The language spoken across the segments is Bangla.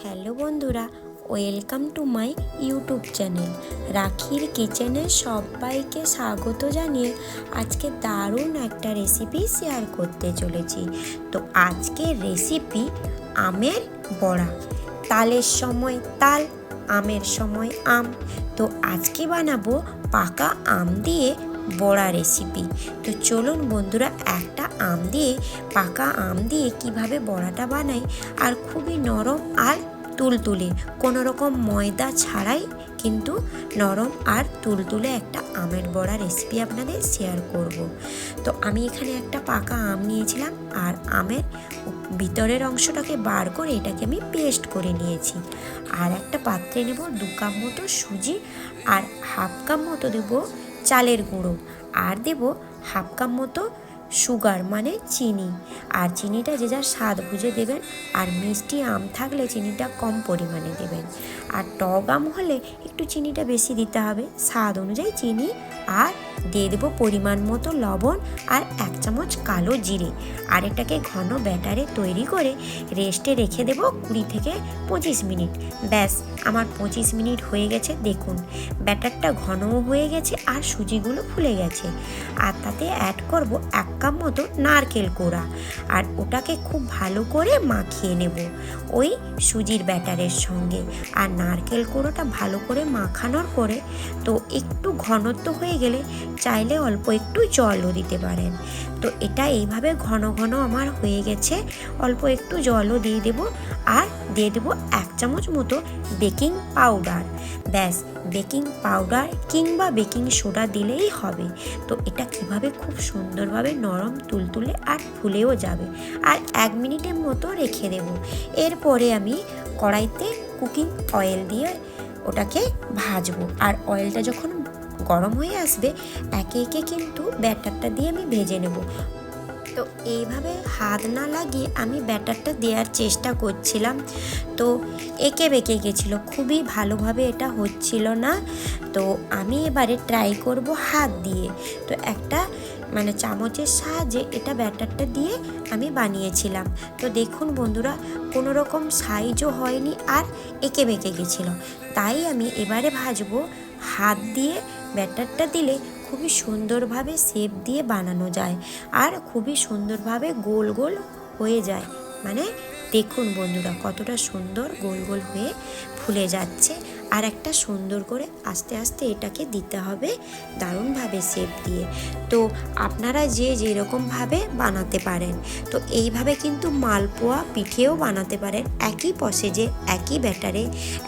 হ্যালো বন্ধুরা, welcome to my YouTube channel রাখির কিচেনে সবাইকে স্বাগত জানিয়ে আজকে দারুণ একটা রেসিপি শেয়ার করতে চলেছি। তো আজকের রেসিপি আমের বড়া। তালের সময় তাল, আমের সময় আম। তো আজকে বানাবো পাকা আম দিয়ে বড়া রেসিপি। তো চলুন বন্ধুরা, একটা আম দিয়ে পাকা আম দিয়ে কিভাবে বড়াটা বানাই, আর খুবই নরম আর তুলতুলে, কোনো রকম ময়দা ছাড়াই কিন্তু নরম আর তুলতুলে একটা আমের বড়া রেসিপি আপনাদের শেয়ার করব। তো আমি এখানে একটা পাকা আম নিয়েছিলাম, আর আমের ভিতরের অংশটাকে বার করে এটাকে আমি পেস্ট করে নিয়েছি। আর একটা পাত্রে নেব 2 কাপ মতো সুজি, আর হাফ কাপ মতো দেবো চালের গুঁড়ো, আর দেব হাফ কাপ মতো সুগার মানে চিনি। আর চিনিটা যে যার স্বাদ বুঝে দেবেন, আর মিষ্টি আম থাকলে চিনিটা কম পরিমাণে দেবেন, আর টক আম হলে একটু চিনিটা বেশি দিতে হবে, স্বাদ অনুযায়ী চিনি। আর দিয়ে দেবো পরিমাণ মতো লবণ, আর 1 চামচ কালো জিরে। আর এটাকে ঘন ব্যাটারে তৈরি করে রেস্টে রেখে দেবো 20 থেকে 25 মিনিট। ব্যাস, আমার 25 মিনিট হয়ে গেছে। দেখুন ব্যাটারটা ঘনও হয়ে গেছে আর সুজিগুলো ফুলে গেছে। আর তাতে অ্যাড করব 1 কাপ মতো নারকেল কোড়া, আর ওটাকে খুব ভালো করে মাখিয়ে নেব ওই সুজির ব্যাটারের সঙ্গে। আর নারকেল কোড়াটা ভালো করে মাখানোর পরে তো একটু ঘনত্ব হয়ে গেলে চাইলে অল্প একটু জলও দিতে পারেন। তো এটা এইভাবে ঘন ঘন আমার হয়ে গেছে, অল্প একটু জলও দিয়ে দেব, আর দিয়ে দেবো 1 চামচ মতো বেকিং পাউডার। ব্যাস, বেকিং পাউডার কিংবা বেকিং সোডা দিলেই হবে। তো এটা কিভাবে খুব সুন্দরভাবে নরম তুলতুলে আর ফুলেও যাবে। আর 1 মিনিটের মতো রেখে দেব। এরপরে আমি কড়াইতে কুকিং অয়েল দিয়ে ওটাকে ভাজবো। আর অয়েলটা যখন গরম হয়ে আসবে একে একে কিন্তু ব্যাটারটা দিয়ে আমি ভেজে নেব। তো এইভাবে হাত না লাগিয়ে আমি ব্যাটারটা দেওয়ার চেষ্টা করছিলাম, তো এঁকে বেঁকে গেছিলো, খুবই ভালোভাবে এটা হচ্ছিল না। তো আমি এবারে ট্রাই করব হাত দিয়ে। তো একটা চামচের সাহায্যে এটা ব্যাটারটা দিয়ে আমি বানিয়েছিলাম। তো দেখুন বন্ধুরা, কোনো রকম সাইজও হয়নি আর এঁকে বেঁকে গেছিলো। তাই আমি এবারে ভাজবো হাত দিয়ে। ব্যাটারটা দিলে খুবই সুন্দরভাবে শেপ দিয়ে বানানো যায়, আর খুবই সুন্দরভাবে গোল গোল হয়ে যায়। দেখুন বন্ধুরা কতটা সুন্দর গোল গোল হয়ে ফুলে যাচ্ছে। আর একটা সুন্দর করে আস্তে আস্তে এটাকে দিতে হবে দারুণভাবে শেপ দিয়ে। তো আপনারা যে যেরকমভাবে বানাতে পারেন, তো এইভাবে কিন্তু মালপোয়া পিঠেও বানাতে পারেন, একই প্রসেসে একই ব্যাটারে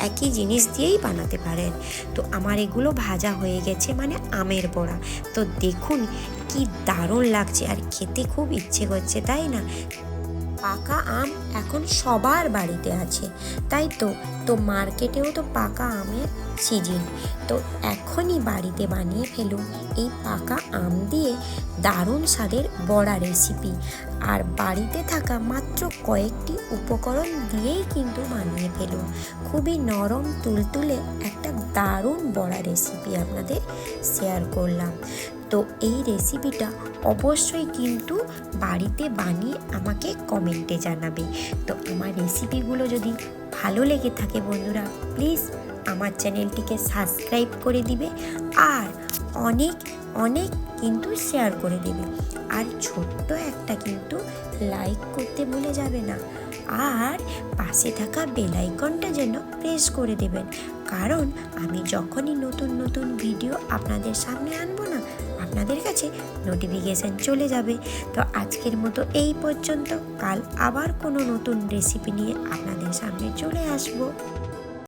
একই জিনিস দিয়েই বানাতে পারেন। তো আমার এগুলো ভাজা হয়ে গেছে, আমের বড়া। তো দেখুন কি দারুণ লাগছে, আর খেতে খুব ইচ্ছে করছে, তাই না? পাকা আম এখন সবার বাড়িতে আছে, তাই তো মার্কেটেও তো পাকা আমের সিজন। তো এখনই বাড়িতে বানিয়ে ফেলুন এই পাকা আম দিয়ে দারুণ স্বাদের বড়া রেসিপি। আর বাড়িতে থাকা মাত্র কয়েকটি উপকরণ দিয়েই কিন্তু বানিয়ে ফেলুন খুবই নরম তুলতুলে একটা দারুণ বড়া রেসিপি আপনাদের শেয়ার করলাম। তো এই রেসিপিটা অবশ্যই কিন্তু বাড়িতে বানিয়ে আমাকে কমেন্টে জানাবে। তো আমার রেসিপিগুলো যদি ভালো লেগে থাকে বন্ধুরা, প্লিজ আমার চ্যানেলটিকে সাবস্ক্রাইব করে দিবে, আর অনেক অনেক কিন্তু শেয়ার করে দেবে, আর ছোট্ট একটা কিন্তু লাইক করতে ভুলে যাবে না। আর পাশে থাকা বেল আইকনটা যেন প্রেস করে দেবেন, কারণ আমি যখনই নতুন নতুন ভিডিও আপনাদের সামনে আনবো না, আপনাদের কাছে নোটিফিকেশান চলে যাবে। তো আজকের মতো এই পর্যন্ত। কাল আবার কোনো নতুন রেসিপি নিয়ে আপনাদের সামনে চলে আসবো।